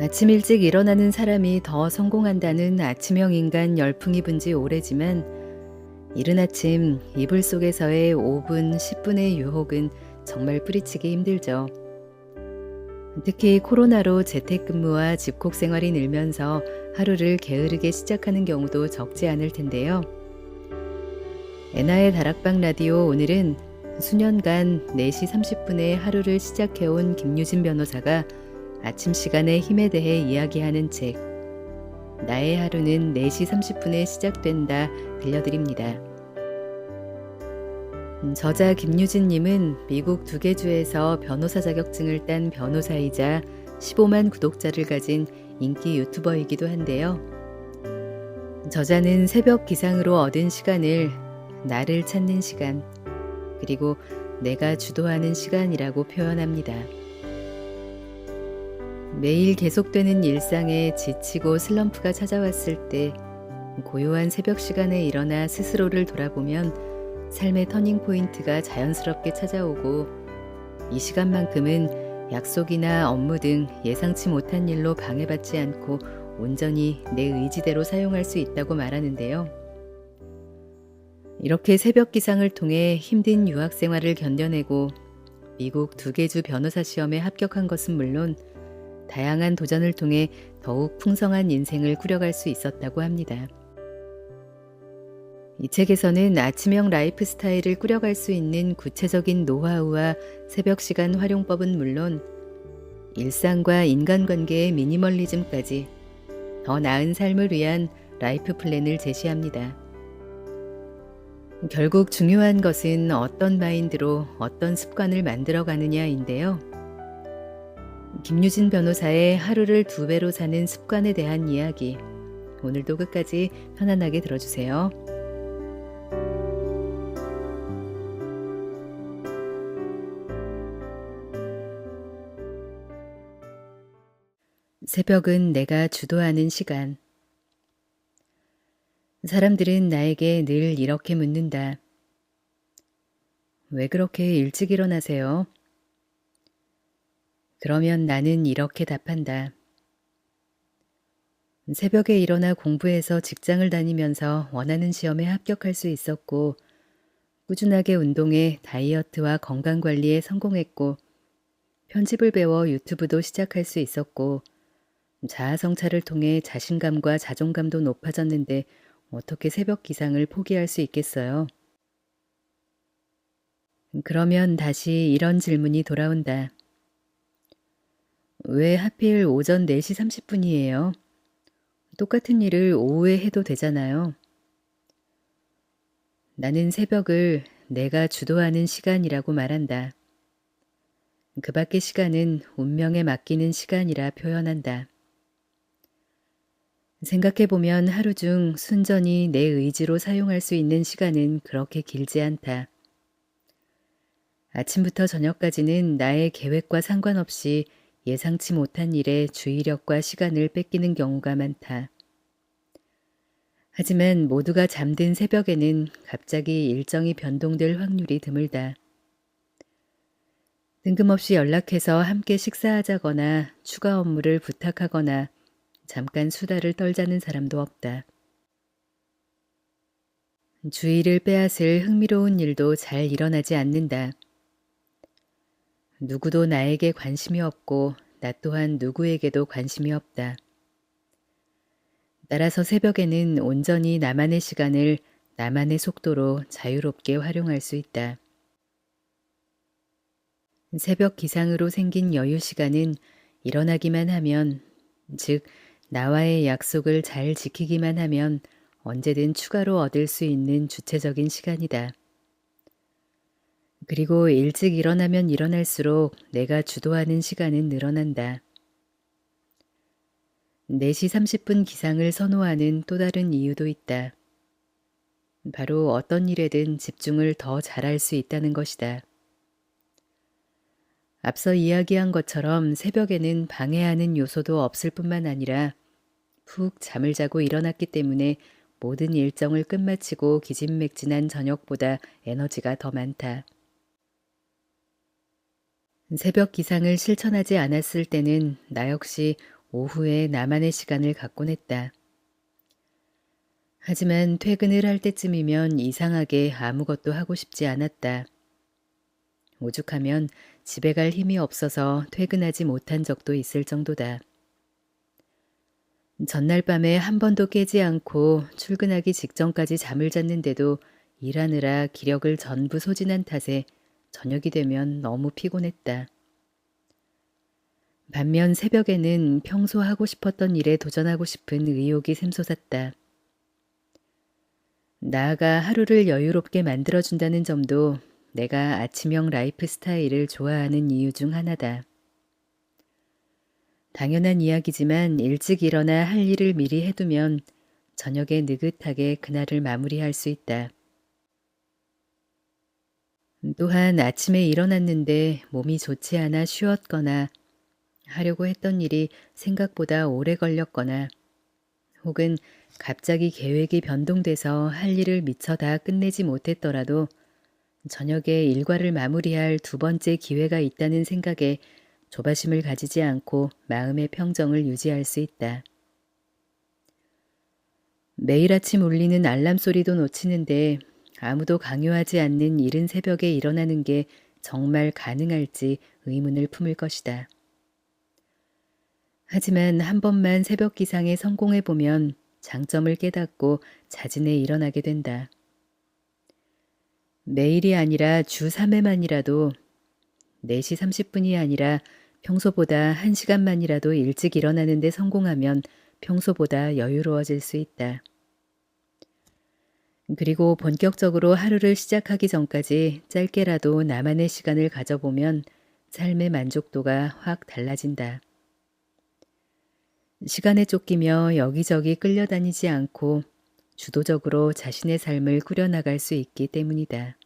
아침 일찍 일어나는 사람이 더 성공한다는 아침형 인간 열풍이 분지 오래지만 이른 아침 이불 속에서의 5분, 10분의 유혹은 정말 뿌리치기 힘들죠. 특히 코로나로 재택근무와 집콕 생활이 늘면서 하루를 게으르게 시작하는 경우도 적지 않을 텐데요. 에나의 다락방 라디오 오늘은 수년간 4시 30분에 하루를 시작해온 김유진 변호사가 아침 시간의 힘에 대해 이야기하는 책 나의 하루는 4시 30분에 시작된다 들려드립니다. 저자 김유진님은 미국 2개 주에서 변호사 자격증을 딴 변호사이자 15만 구독자를 가진 인기 유튜버이기도 한데요. 저자는 새벽 기상으로 얻은 시간을 나를 찾는 시간, 그리고 내가 주도하는 시간이라고 표현합니다. 매일 계속되는 일상에 지치고 슬럼프가 찾아왔을 때 고요한 새벽 시간에 일어나 스스로를 돌아보면 삶의 터닝포인트가 자연스럽게 찾아오고 이 시간만큼은 약속이나 업무 등 예상치 못한 일로 방해받지 않고 온전히 내 의지대로 사용할 수 있다고 말하는데요. 이렇게 새벽 기상을 통해 힘든 유학 생활을 견뎌내고 미국 2개 주 변호사 시험에 합격한 것은 물론 다양한 도전을 통해 더욱 풍성한 인생을 꾸려갈 수 있었다고 합니다. 이 책에서는 아침형 라이프 스타일을 꾸려갈 수 있는 구체적인 노하우와 새벽 시간 활용법은 물론 일상과 인간관계의 미니멀리즘까지 더 나은 삶을 위한 라이프 플랜을 제시합니다. 결국 중요한 것은 어떤 마인드로 어떤 습관을 만들어 가느냐인데요. 김유진 변호사의 하루를 2배로 사는 습관에 대한 이야기, 오늘도 끝까지 편안하게 들어주세요. 새벽은 내가 주도하는 시간. 사람들은 나에게 늘 이렇게 묻는다. 왜 그렇게 일찍 일어나세요? 그러면 나는 이렇게 답한다. 새벽에 일어나 공부해서 직장을 다니면서 원하는 시험에 합격할 수 있었고, 꾸준하게 운동해 다이어트와 건강관리에 성공했고, 편집을 배워 유튜브도 시작할 수 있었고, 자아성찰을 통해 자신감과 자존감도 높아졌는데 어떻게 새벽 기상을 포기할 수 있겠어요? 그러면 다시 이런 질문이 돌아온다. 왜 하필 오전 4시 30분이에요? 똑같은 일을 오후에 해도 되잖아요. 나는 새벽을 내가 주도하는 시간이라고 말한다. 그 밖의 시간은 운명에 맡기는 시간이라 표현한다. 생각해보면 하루 중 순전히 내 의지로 사용할 수 있는 시간은 그렇게 길지 않다. 아침부터 저녁까지는 나의 계획과 상관없이 예상치 못한 일에 주의력과 시간을 뺏기는 경우가 많다. 하지만 모두가 잠든 새벽에는 갑자기 일정이 변동될 확률이 드물다. 뜬금없이 연락해서 함께 식사하자거나 추가 업무를 부탁하거나 잠깐 수다를 떨자는 사람도 없다. 주의를 빼앗을 흥미로운 일도 잘 일어나지 않는다. 누구도 나에게 관심이 없고 나 또한 누구에게도 관심이 없다. 따라서 새벽에는 온전히 나만의 시간을 나만의 속도로 자유롭게 활용할 수 있다. 새벽 기상으로 생긴 여유 시간은 일어나기만 하면, 즉 나와의 약속을 잘 지키기만 하면 언제든 추가로 얻을 수 있는 주체적인 시간이다. 그리고 일찍 일어나면 일어날수록 내가 주도하는 시간은 늘어난다. 4시 30분 기상을 선호하는 또 다른 이유도 있다. 바로 어떤 일에든 집중을 더 잘할 수 있다는 것이다. 앞서 이야기한 것처럼 새벽에는 방해하는 요소도 없을 뿐만 아니라 푹 잠을 자고 일어났기 때문에 모든 일정을 끝마치고 기진맥진한 저녁보다 에너지가 더 많다. 새벽 기상을 실천하지 않았을 때는 나 역시 오후에 나만의 시간을 갖곤 했다. 하지만 퇴근을 할 때쯤이면 이상하게 아무것도 하고 싶지 않았다. 오죽하면 집에 갈 힘이 없어서 퇴근하지 못한 적도 있을 정도다. 전날 밤에 한 번도 깨지 않고 출근하기 직전까지 잠을 잤는데도 일하느라 기력을 전부 소진한 탓에 저녁이 되면 너무 피곤했다. 반면 새벽에는 평소 하고 싶었던 일에 도전하고 싶은 의욕이 샘솟았다. 나아가 하루를 여유롭게 만들어준다는 점도 내가 아침형 라이프 스타일을 좋아하는 이유 중 하나다. 당연한 이야기지만 일찍 일어나 할 일을 미리 해두면 저녁에 느긋하게 그날을 마무리할 수 있다. 또한 아침에 일어났는데 몸이 좋지 않아 쉬었거나 하려고 했던 일이 생각보다 오래 걸렸거나 혹은 갑자기 계획이 변동돼서 할 일을 미처 다 끝내지 못했더라도 저녁에 일과를 마무리할 두 번째 기회가 있다는 생각에 조바심을 가지지 않고 마음의 평정을 유지할 수 있다. 매일 아침 울리는 알람 소리도 놓치는데 아무도 강요하지 않는 이른 새벽에 일어나는 게 정말 가능할지 의문을 품을 것이다. 하지만 한 번만 새벽 기상에 성공해보면 장점을 깨닫고 자진해 일어나게 된다. 매일이 아니라 주 3회만이라도 4시 30분이 아니라 평소보다 1시간만이라도 일찍 일어나는 데 성공하면 평소보다 여유로워질 수 있다. 그리고 본격적으로 하루를 시작하기 전까지 짧게라도 나만의 시간을 가져보면 삶의 만족도가 확 달라진다. 시간에 쫓기며 여기저기 끌려다니지 않고 주도적으로 자신의 삶을 꾸려나갈 수 있기 때문이다.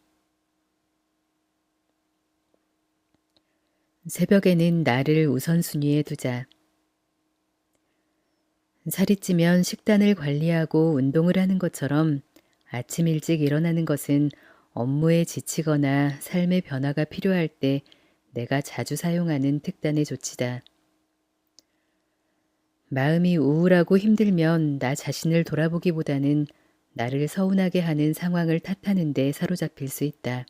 새벽에는 나를 우선순위에 두자. 살이 찌면 식단을 관리하고 운동을 하는 것처럼 아침 일찍 일어나는 것은 업무에 지치거나 삶의 변화가 필요할 때 내가 자주 사용하는 특단의 조치다. 마음이 우울하고 힘들면 나 자신을 돌아보기보다는 나를 서운하게 하는 상황을 탓하는 데 사로잡힐 수 있다.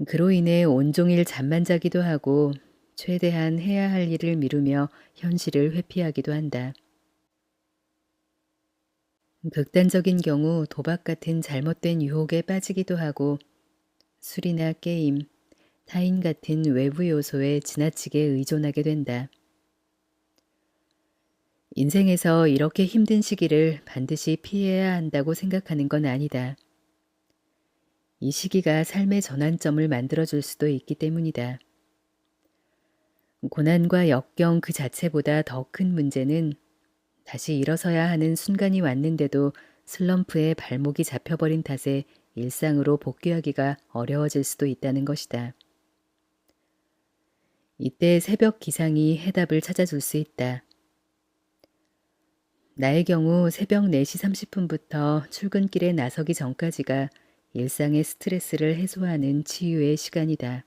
그로 인해 온종일 잠만 자기도 하고 최대한 해야 할 일을 미루며 현실을 회피하기도 한다. 극단적인 경우 도박 같은 잘못된 유혹에 빠지기도 하고 술이나 게임, 타인 같은 외부 요소에 지나치게 의존하게 된다. 인생에서 이렇게 힘든 시기를 반드시 피해야 한다고 생각하는 건 아니다. 이 시기가 삶의 전환점을 만들어줄 수도 있기 때문이다. 고난과 역경 그 자체보다 더 큰 문제는 다시 일어서야 하는 순간이 왔는데도 슬럼프에 발목이 잡혀버린 탓에 일상으로 복귀하기가 어려워질 수도 있다는 것이다. 이때 새벽 기상이 해답을 찾아줄 수 있다. 나의 경우 새벽 4시 30분부터 출근길에 나서기 전까지가 일상의 스트레스를 해소하는 치유의 시간이다.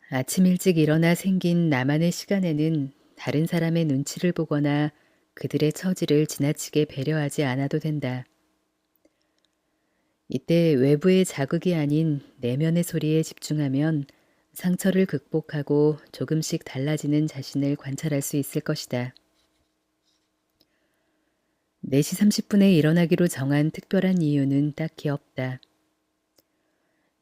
아침 일찍 일어나 생긴 나만의 시간에는 다른 사람의 눈치를 보거나 그들의 처지를 지나치게 배려하지 않아도 된다. 이때 외부의 자극이 아닌 내면의 소리에 집중하면 상처를 극복하고 조금씩 달라지는 자신을 관찰할 수 있을 것이다. 4시 30분에 일어나기로 정한 특별한 이유는 딱히 없다.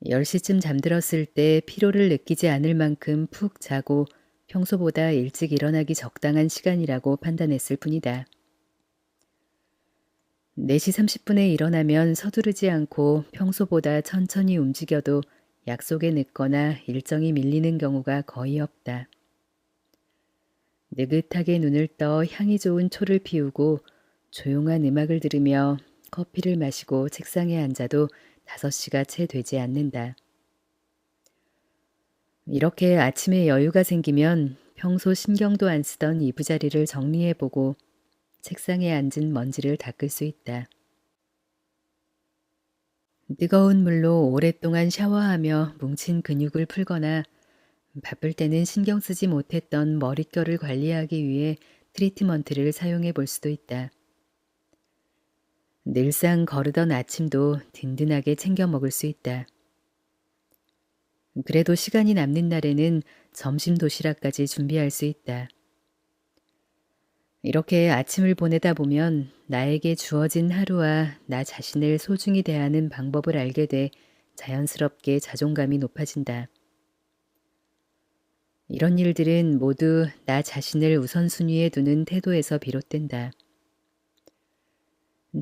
10시쯤 잠들었을 때 피로를 느끼지 않을 만큼 푹 자고 평소보다 일찍 일어나기 적당한 시간이라고 판단했을 뿐이다. 4시 30분에 일어나면 서두르지 않고 평소보다 천천히 움직여도 약속에 늦거나 일정이 밀리는 경우가 거의 없다. 느긋하게 눈을 떠 향이 좋은 초를 피우고 조용한 음악을 들으며 커피를 마시고 책상에 앉아도 5시가 채 되지 않는다. 이렇게 아침에 여유가 생기면 평소 신경도 안 쓰던 이부자리를 정리해보고 책상에 앉은 먼지를 닦을 수 있다. 뜨거운 물로 오랫동안 샤워하며 뭉친 근육을 풀거나 바쁠 때는 신경 쓰지 못했던 머릿결을 관리하기 위해 트리트먼트를 사용해 볼 수도 있다. 늘상 거르던 아침도 든든하게 챙겨 먹을 수 있다. 그래도 시간이 남는 날에는 점심 도시락까지 준비할 수 있다. 이렇게 아침을 보내다 보면 나에게 주어진 하루와 나 자신을 소중히 대하는 방법을 알게 돼 자연스럽게 자존감이 높아진다. 이런 일들은 모두 나 자신을 우선순위에 두는 태도에서 비롯된다.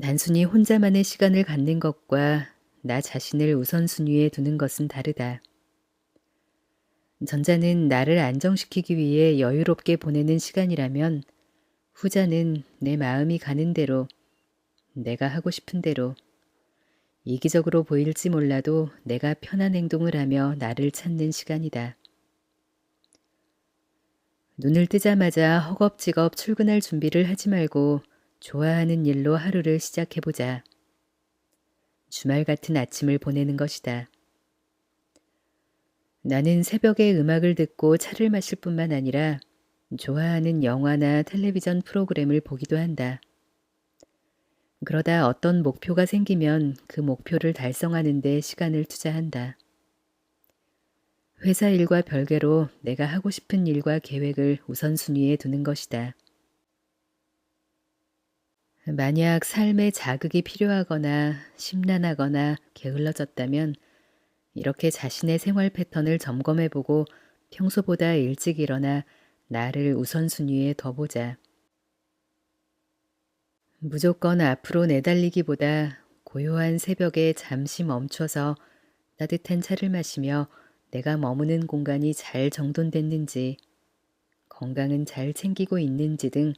단순히 혼자만의 시간을 갖는 것과 나 자신을 우선순위에 두는 것은 다르다. 전자는 나를 안정시키기 위해 여유롭게 보내는 시간이라면 후자는 내 마음이 가는 대로, 내가 하고 싶은 대로, 이기적으로 보일지 몰라도 내가 편한 행동을 하며 나를 찾는 시간이다. 눈을 뜨자마자 허겁지겁 출근할 준비를 하지 말고 좋아하는 일로 하루를 시작해보자. 주말 같은 아침을 보내는 것이다. 나는 새벽에 음악을 듣고 차를 마실 뿐만 아니라 좋아하는 영화나 텔레비전 프로그램을 보기도 한다. 그러다 어떤 목표가 생기면 그 목표를 달성하는 데 시간을 투자한다. 회사 일과 별개로 내가 하고 싶은 일과 계획을 우선순위에 두는 것이다. 만약 삶에 자극이 필요하거나 심란하거나 게을러졌다면 이렇게 자신의 생활 패턴을 점검해보고 평소보다 일찍 일어나 나를 우선순위에 둬보자. 무조건 앞으로 내달리기보다 고요한 새벽에 잠시 멈춰서 따뜻한 차를 마시며 내가 머무는 공간이 잘 정돈됐는지, 건강은 잘 챙기고 있는지 등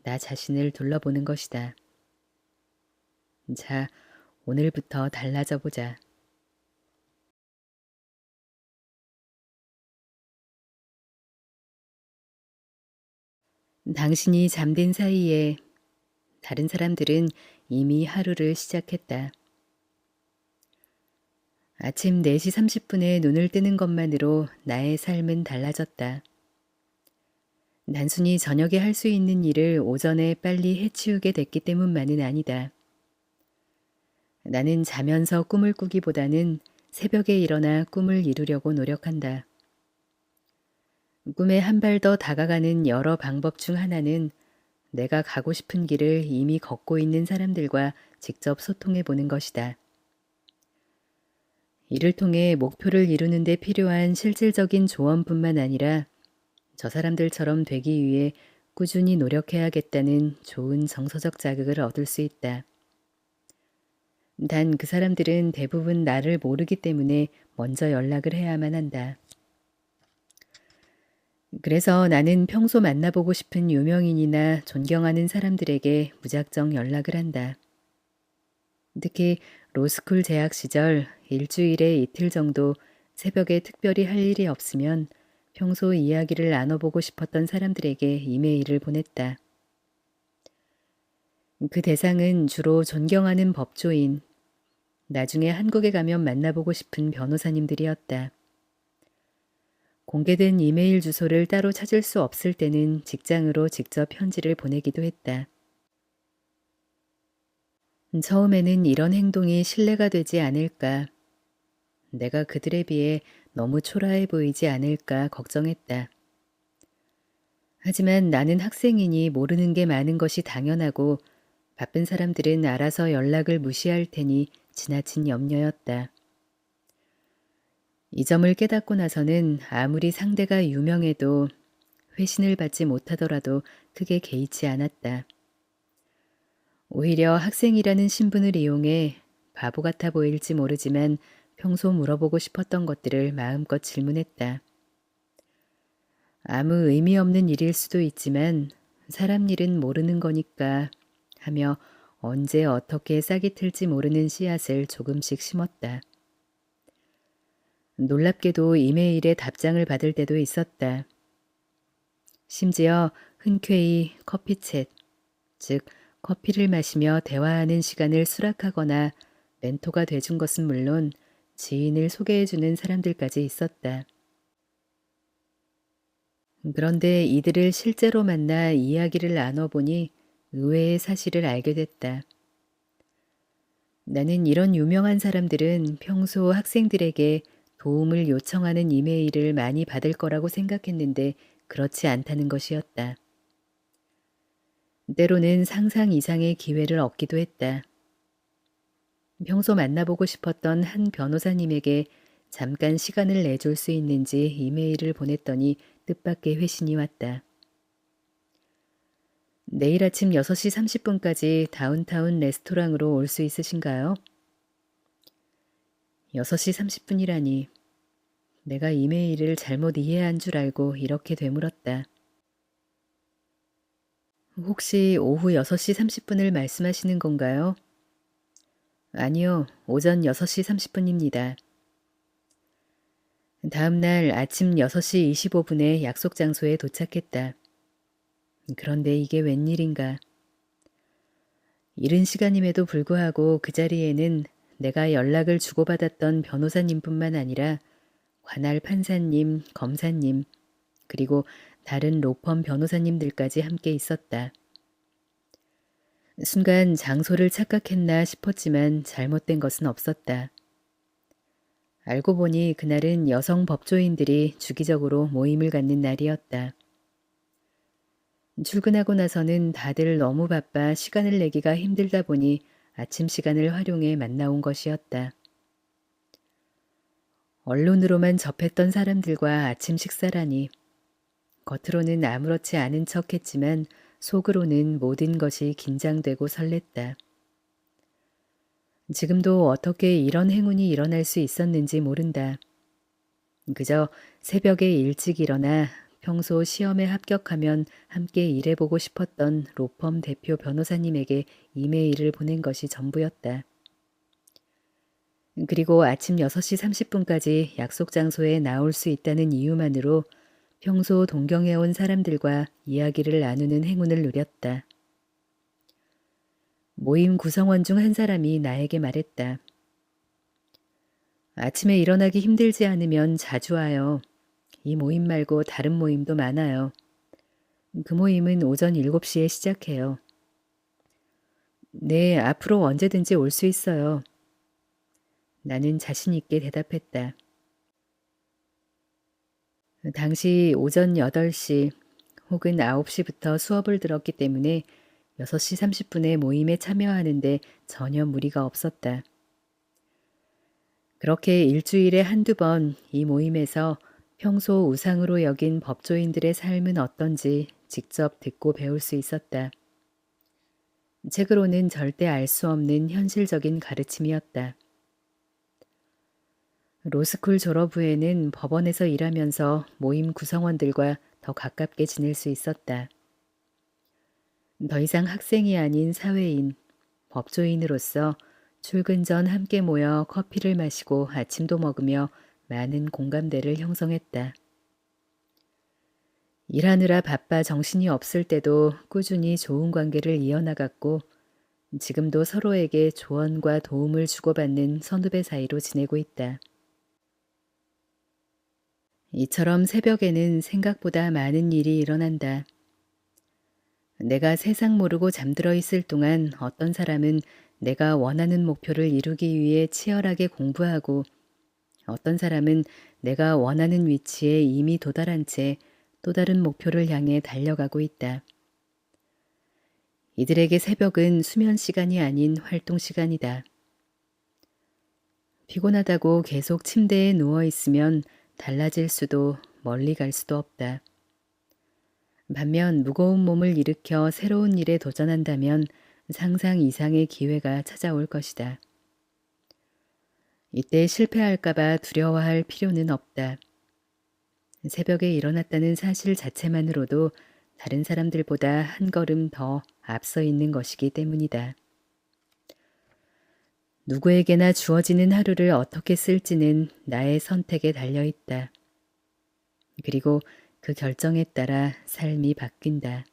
나 자신을 둘러보는 것이다. 자, 오늘부터 달라져 보자. 당신이 잠든 사이에 다른 사람들은 이미 하루를 시작했다. 아침 4시 30분에 눈을 뜨는 것만으로 나의 삶은 달라졌다. 단순히 저녁에 할 수 있는 일을 오전에 빨리 해치우게 됐기 때문만은 아니다. 나는 자면서 꿈을 꾸기보다는 새벽에 일어나 꿈을 이루려고 노력한다. 꿈에 한 발 더 다가가는 여러 방법 중 하나는 내가 가고 싶은 길을 이미 걷고 있는 사람들과 직접 소통해 보는 것이다. 이를 통해 목표를 이루는 데 필요한 실질적인 조언뿐만 아니라 저 사람들처럼 되기 위해 꾸준히 노력해야겠다는 좋은 정서적 자극을 얻을 수 있다. 단 그 사람들은 대부분 나를 모르기 때문에 먼저 연락을 해야만 한다. 그래서 나는 평소 만나보고 싶은 유명인이나 존경하는 사람들에게 무작정 연락을 한다. 특히 로스쿨 재학 시절 일주일에 이틀 정도 새벽에 특별히 할 일이 없으면 평소 이야기를 나눠보고 싶었던 사람들에게 이메일을 보냈다. 그 대상은 주로 존경하는 법조인, 나중에 한국에 가면 만나보고 싶은 변호사님들이었다. 공개된 이메일 주소를 따로 찾을 수 없을 때는 직장으로 직접 편지를 보내기도 했다. 처음에는 이런 행동이 신뢰가 되지 않을까, 내가 그들에 비해 너무 초라해 보이지 않을까 걱정했다. 하지만 나는 학생이니 모르는 게 많은 것이 당연하고 바쁜 사람들은 알아서 연락을 무시할 테니 지나친 염려였다. 이 점을 깨닫고 나서는 아무리 상대가 유명해도 회신을 받지 못하더라도 크게 개의치 않았다. 오히려 학생이라는 신분을 이용해 바보 같아 보일지 모르지만 평소 물어보고 싶었던 것들을 마음껏 질문했다. 아무 의미 없는 일일 수도 있지만 사람 일은 모르는 거니까 하며 언제 어떻게 싹이 틀지 모르는 씨앗을 조금씩 심었다. 놀랍게도 이메일에 답장을 받을 때도 있었다. 심지어 흔쾌히 커피챗, 즉 커피를 마시며 대화하는 시간을 수락하거나 멘토가 돼준 것은 물론 지인을 소개해주는 사람들까지 있었다. 그런데 이들을 실제로 만나 이야기를 나눠보니 의외의 사실을 알게 됐다. 나는 이런 유명한 사람들은 평소 학생들에게 도움을 요청하는 이메일을 많이 받을 거라고 생각했는데 그렇지 않다는 것이었다. 때로는 상상 이상의 기회를 얻기도 했다. 평소 만나보고 싶었던 한 변호사님에게 잠깐 시간을 내줄 수 있는지 이메일을 보냈더니 뜻밖의 회신이 왔다. 내일 아침 6시 30분까지 다운타운 레스토랑으로 올 수 있으신가요? 6시 30분이라니. 내가 이메일을 잘못 이해한 줄 알고 이렇게 되물었다. 혹시 오후 6시 30분을 말씀하시는 건가요? 아니요, 오전 6시 30분입니다. 다음 날 아침 6시 25분에 약속 장소에 도착했다. 그런데 이게 웬일인가. 이른 시간임에도 불구하고 그 자리에는 내가 연락을 주고받았던 변호사님뿐만 아니라 관할 판사님, 검사님, 그리고 다른 로펌 변호사님들까지 함께 있었다. 순간 장소를 착각했나 싶었지만 잘못된 것은 없었다. 알고 보니 그날은 여성 법조인들이 주기적으로 모임을 갖는 날이었다. 출근하고 나서는 다들 너무 바빠 시간을 내기가 힘들다 보니 아침 시간을 활용해 만나온 것이었다. 언론으로만 접했던 사람들과 아침 식사라니. 겉으로는 아무렇지 않은 척했지만 속으로는 모든 것이 긴장되고 설렜다. 지금도 어떻게 이런 행운이 일어날 수 있었는지 모른다. 그저 새벽에 일찍 일어나 평소 시험에 합격하면 함께 일해보고 싶었던 로펌 대표 변호사님에게 이메일을 보낸 것이 전부였다. 그리고 아침 6시 30분까지 약속 장소에 나올 수 있다는 이유만으로 평소 동경해온 사람들과 이야기를 나누는 행운을 누렸다. 모임 구성원 중 한 사람이 나에게 말했다. 아침에 일어나기 힘들지 않으면 자주 와요. 이 모임 말고 다른 모임도 많아요. 그 모임은 오전 7시에 시작해요. 네, 앞으로 언제든지 올 수 있어요. 나는 자신 있게 대답했다. 당시 오전 8시 혹은 9시부터 수업을 들었기 때문에 6시 30분에 모임에 참여하는데 전혀 무리가 없었다. 그렇게 일주일에 한두 번 이 모임에서 평소 우상으로 여긴 법조인들의 삶은 어떤지 직접 듣고 배울 수 있었다. 책으로는 절대 알 수 없는 현실적인 가르침이었다. 로스쿨 졸업 후에는 법원에서 일하면서 모임 구성원들과 더 가깝게 지낼 수 있었다. 더 이상 학생이 아닌 사회인, 법조인으로서 출근 전 함께 모여 커피를 마시고 아침도 먹으며 많은 공감대를 형성했다. 일하느라 바빠 정신이 없을 때도 꾸준히 좋은 관계를 이어나갔고 지금도 서로에게 조언과 도움을 주고받는 선후배 사이로 지내고 있다. 이처럼 새벽에는 생각보다 많은 일이 일어난다. 내가 세상 모르고 잠들어 있을 동안 어떤 사람은 내가 원하는 목표를 이루기 위해 치열하게 공부하고 어떤 사람은 내가 원하는 위치에 이미 도달한 채 또 다른 목표를 향해 달려가고 있다. 이들에게 새벽은 수면 시간이 아닌 활동 시간이다. 피곤하다고 계속 침대에 누워 있으면 달라질 수도 멀리 갈 수도 없다. 반면 무거운 몸을 일으켜 새로운 일에 도전한다면 상상 이상의 기회가 찾아올 것이다. 이때 실패할까봐 두려워할 필요는 없다. 새벽에 일어났다는 사실 자체만으로도 다른 사람들보다 한 걸음 더 앞서 있는 것이기 때문이다. 누구에게나 주어지는 하루를 어떻게 쓸지는 나의 선택에 달려 있다. 그리고 그 결정에 따라 삶이 바뀐다.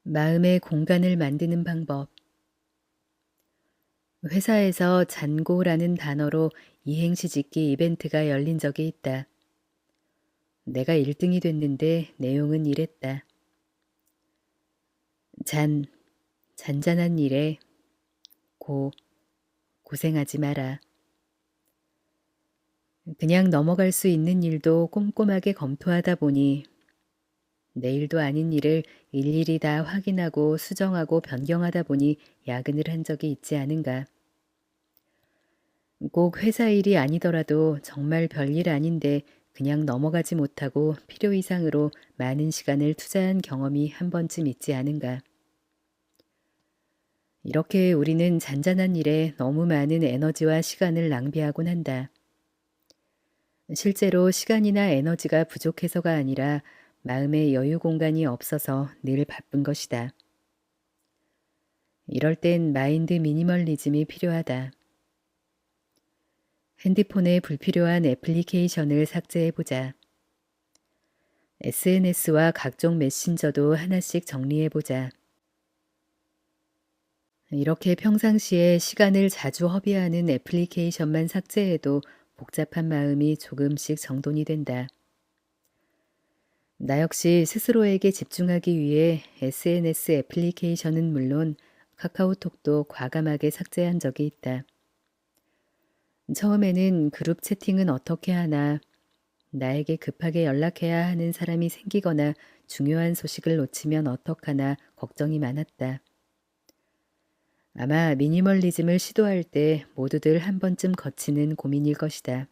마음의 공간을 만드는 방법. 회사에서 잔고라는 단어로 이행시 짓기 이벤트가 열린 적이 있다. 내가 1등이 됐는데 내용은 이랬다. 잔잔한 일에 고생하지 마라. 그냥 넘어갈 수 있는 일도 꼼꼼하게 검토하다 보니 내일도 아닌 일을 일일이 다 확인하고 수정하고 변경하다 보니 야근을 한 적이 있지 않은가. 꼭 회사 일이 아니더라도 정말 별일 아닌데 그냥 넘어가지 못하고 필요 이상으로 많은 시간을 투자한 경험이 한 번쯤 있지 않은가. 이렇게 우리는 잔잔한 일에 너무 많은 에너지와 시간을 낭비하곤 한다. 실제로 시간이나 에너지가 부족해서가 아니라 마음의 여유 공간이 없어서 늘 바쁜 것이다. 이럴 땐 마인드 미니멀리즘이 필요하다. 핸드폰에 불필요한 애플리케이션을 삭제해보자. SNS와 각종 메신저도 하나씩 정리해보자. 이렇게 평상시에 시간을 자주 허비하는 애플리케이션만 삭제해도 복잡한 마음이 조금씩 정돈이 된다. 나 역시 스스로에게 집중하기 위해 SNS 애플리케이션은 물론 카카오톡도 과감하게 삭제한 적이 있다. 처음에는 그룹 채팅은 어떻게 하나, 나에게 급하게 연락해야 하는 사람이 생기거나 중요한 소식을 놓치면 어떡하나 걱정이 많았다. 아마 미니멀리즘을 시도할 때 모두들 한 번쯤 거치는 고민일 것이다.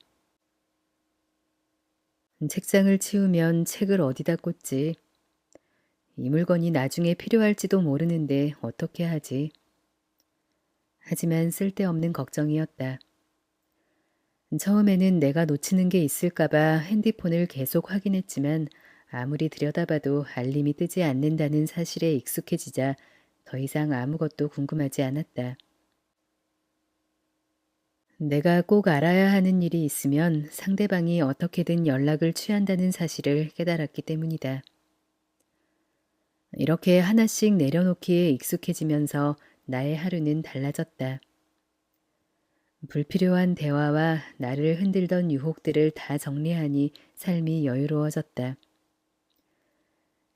책장을 치우면 책을 어디다 꽂지? 이 물건이 나중에 필요할지도 모르는데 어떻게 하지? 하지만 쓸데없는 걱정이었다. 처음에는 내가 놓치는 게 있을까봐 핸드폰을 계속 확인했지만 아무리 들여다봐도 알림이 뜨지 않는다는 사실에 익숙해지자 더 이상 아무것도 궁금하지 않았다. 내가 꼭 알아야 하는 일이 있으면 상대방이 어떻게든 연락을 취한다는 사실을 깨달았기 때문이다. 이렇게 하나씩 내려놓기에 익숙해지면서 나의 하루는 달라졌다. 불필요한 대화와 나를 흔들던 유혹들을 다 정리하니 삶이 여유로워졌다.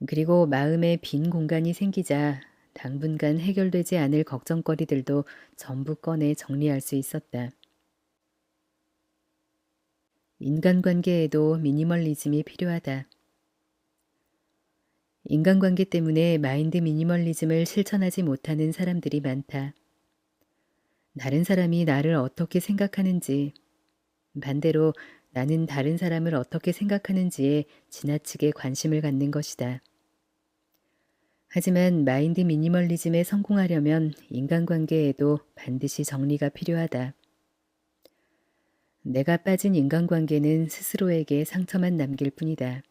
그리고 마음에 빈 공간이 생기자 당분간 해결되지 않을 걱정거리들도 전부 꺼내 정리할 수 있었다. 인간관계에도 미니멀리즘이 필요하다. 인간관계 때문에 마인드 미니멀리즘을 실천하지 못하는 사람들이 많다. 다른 사람이 나를 어떻게 생각하는지, 반대로 나는 다른 사람을 어떻게 생각하는지에 지나치게 관심을 갖는 것이다. 하지만 마인드 미니멀리즘에 성공하려면 인간관계에도 반드시 정리가 필요하다. 내가 빠진 인간관계는 스스로에게 상처만 남길 뿐이다.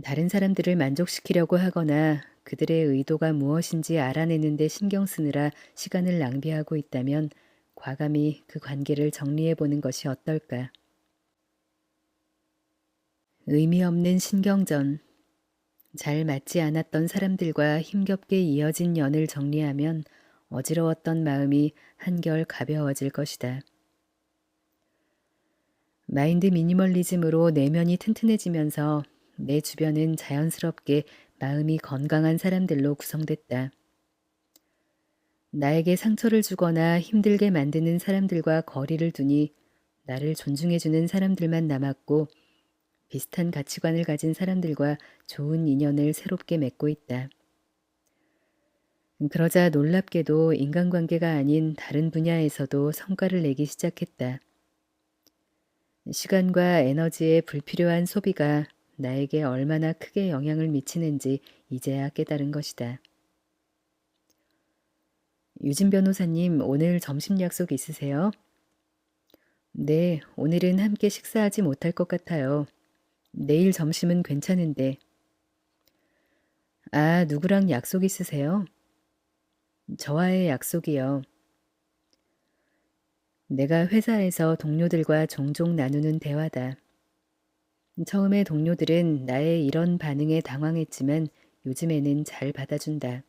다른 사람들을 만족시키려고 하거나 그들의 의도가 무엇인지 알아내는 데 신경 쓰느라 시간을 낭비하고 있다면 과감히 그 관계를 정리해 보는 것이 어떨까? 의미 없는 신경전. 잘 맞지 않았던 사람들과 힘겹게 이어진 연을 정리하면 어지러웠던 마음이 한결 가벼워질 것이다. 마인드 미니멀리즘으로 내면이 튼튼해지면서 내 주변은 자연스럽게 마음이 건강한 사람들로 구성됐다. 나에게 상처를 주거나 힘들게 만드는 사람들과 거리를 두니 나를 존중해주는 사람들만 남았고 비슷한 가치관을 가진 사람들과 좋은 인연을 새롭게 맺고 있다. 그러자 놀랍게도 인간관계가 아닌 다른 분야에서도 성과를 내기 시작했다. 시간과 에너지의 불필요한 소비가 나에게 얼마나 크게 영향을 미치는지 이제야 깨달은 것이다. 유진 변호사님, 오늘 점심 약속 있으세요? 네, 오늘은 함께 식사하지 못할 것 같아요. 내일 점심은 괜찮은데. 아, 누구랑 약속 있으세요? 저와의 약속이요. 내가 회사에서 동료들과 종종 나누는 대화다. 처음에 동료들은 나의 이런 반응에 당황했지만 요즘에는 잘 받아준다.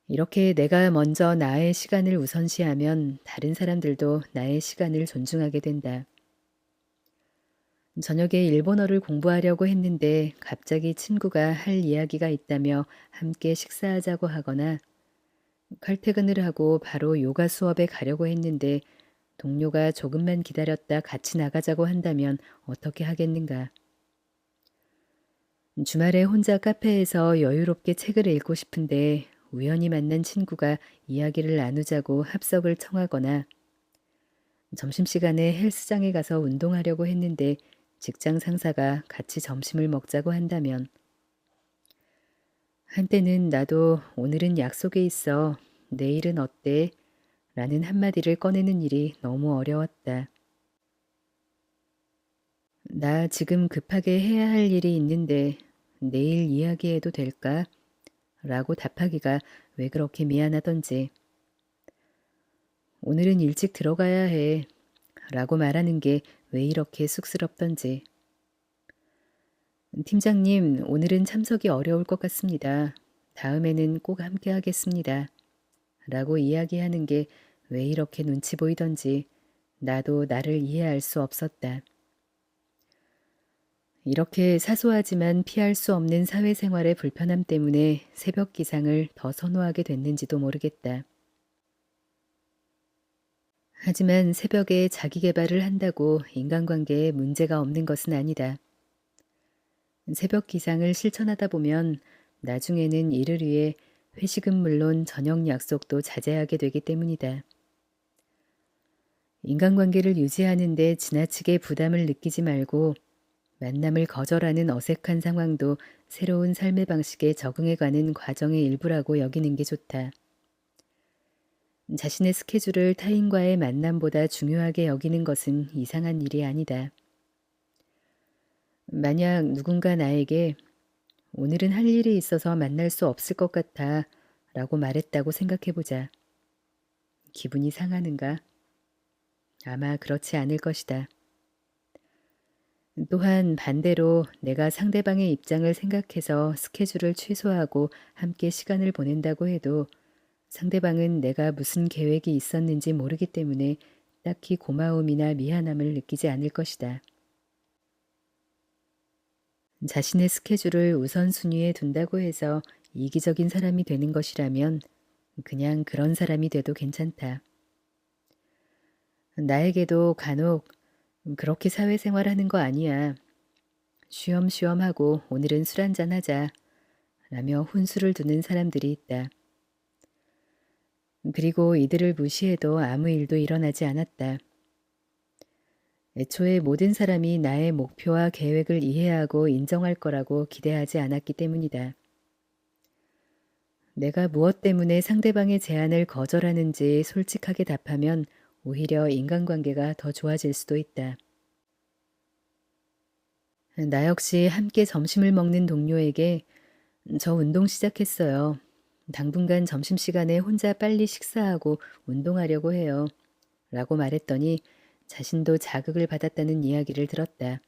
이렇게 내가 먼저 나의 시간을 우선시하면 다른 사람들도 나의 시간을 존중하게 된다. 저녁에 일본어를 공부하려고 했는데 갑자기 친구가 할 이야기가 있다며 함께 식사하자고 하거나 칼퇴근을 하고 바로 요가 수업에 가려고 했는데 동료가 조금만 기다렸다 같이 나가자고 한다면 어떻게 하겠는가. 주말에 혼자 카페에서 여유롭게 책을 읽고 싶은데 우연히 만난 친구가 이야기를 나누자고 합석을 청하거나 점심시간에 헬스장에 가서 운동하려고 했는데 직장 상사가 같이 점심을 먹자고 한다면 한때는 나도 오늘은 약속에 있어. 내일은 어때? 라는 한마디를 꺼내는 일이 너무 어려웠다. 나 지금 급하게 해야 할 일이 있는데 내일 이야기해도 될까? 라고 답하기가 왜 그렇게 미안하던지. 오늘은 일찍 들어가야 해. 라고 말하는 게 왜 이렇게 쑥스럽던지. 팀장님, 오늘은 참석이 어려울 것 같습니다. 다음에는 꼭 함께 하겠습니다. 라고 이야기하는 게 왜 이렇게 눈치 보이던지 나도 나를 이해할 수 없었다. 이렇게 사소하지만 피할 수 없는 사회생활의 불편함 때문에 새벽 기상을 더 선호하게 됐는지도 모르겠다. 하지만 새벽에 자기 개발을 한다고 인간관계에 문제가 없는 것은 아니다. 새벽 기상을 실천하다 보면 나중에는 이를 위해 회식은 물론 저녁 약속도 자제하게 되기 때문이다. 인간관계를 유지하는데 지나치게 부담을 느끼지 말고 만남을 거절하는 어색한 상황도 새로운 삶의 방식에 적응해가는 과정의 일부라고 여기는 게 좋다. 자신의 스케줄을 타인과의 만남보다 중요하게 여기는 것은 이상한 일이 아니다. 만약 누군가 나에게 오늘은 할 일이 있어서 만날 수 없을 것 같아 라고 말했다고 생각해보자. 기분이 상하는가? 아마 그렇지 않을 것이다. 또한 반대로 내가 상대방의 입장을 생각해서 스케줄을 취소하고 함께 시간을 보낸다고 해도 상대방은 내가 무슨 계획이 있었는지 모르기 때문에 딱히 고마움이나 미안함을 느끼지 않을 것이다. 자신의 스케줄을 우선순위에 둔다고 해서 이기적인 사람이 되는 것이라면 그냥 그런 사람이 돼도 괜찮다. 나에게도 간혹 그렇게 사회생활하는 거 아니야. 쉬엄쉬엄 하고 오늘은 술 한잔 하자 라며 혼수를 두는 사람들이 있다. 그리고 이들을 무시해도 아무 일도 일어나지 않았다. 애초에 모든 사람이 나의 목표와 계획을 이해하고 인정할 거라고 기대하지 않았기 때문이다. 내가 무엇 때문에 상대방의 제안을 거절하는지 솔직하게 답하면 오히려 인간관계가 더 좋아질 수도 있다. 나 역시 함께 점심을 먹는 동료에게 저 운동 시작했어요. 당분간 점심시간에 혼자 빨리 식사하고 운동하려고 해요. 라고 말했더니 자신도 자극을 받았다는 이야기를 들었다.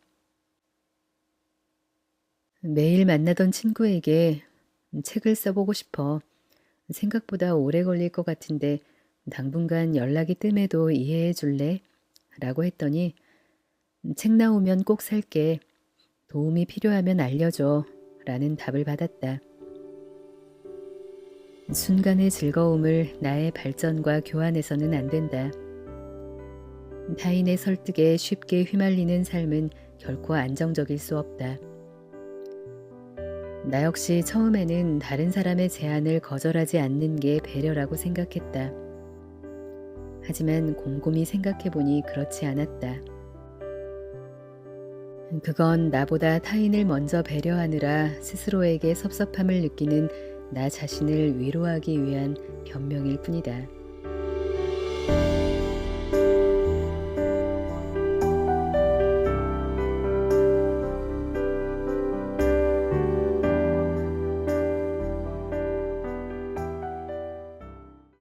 매일 만나던 친구에게 책을 써보고 싶어. 생각보다 오래 걸릴 것 같은데 당분간 연락이 뜸해도 이해해 줄래? 라고 했더니 책 나오면 꼭 살게. 도움이 필요하면 알려줘. 라는 답을 받았다. 순간의 즐거움을 나의 발전과 교환해서는 안 된다. 타인의 설득에 쉽게 휘말리는 삶은 결코 안정적일 수 없다. 나 역시 처음에는 다른 사람의 제안을 거절하지 않는 게 배려라고 생각했다. 하지만 곰곰이 생각해보니 그렇지 않았다. 그건 나보다 타인을 먼저 배려하느라 스스로에게 섭섭함을 느끼는 나 자신을 위로하기 위한 변명일 뿐이다.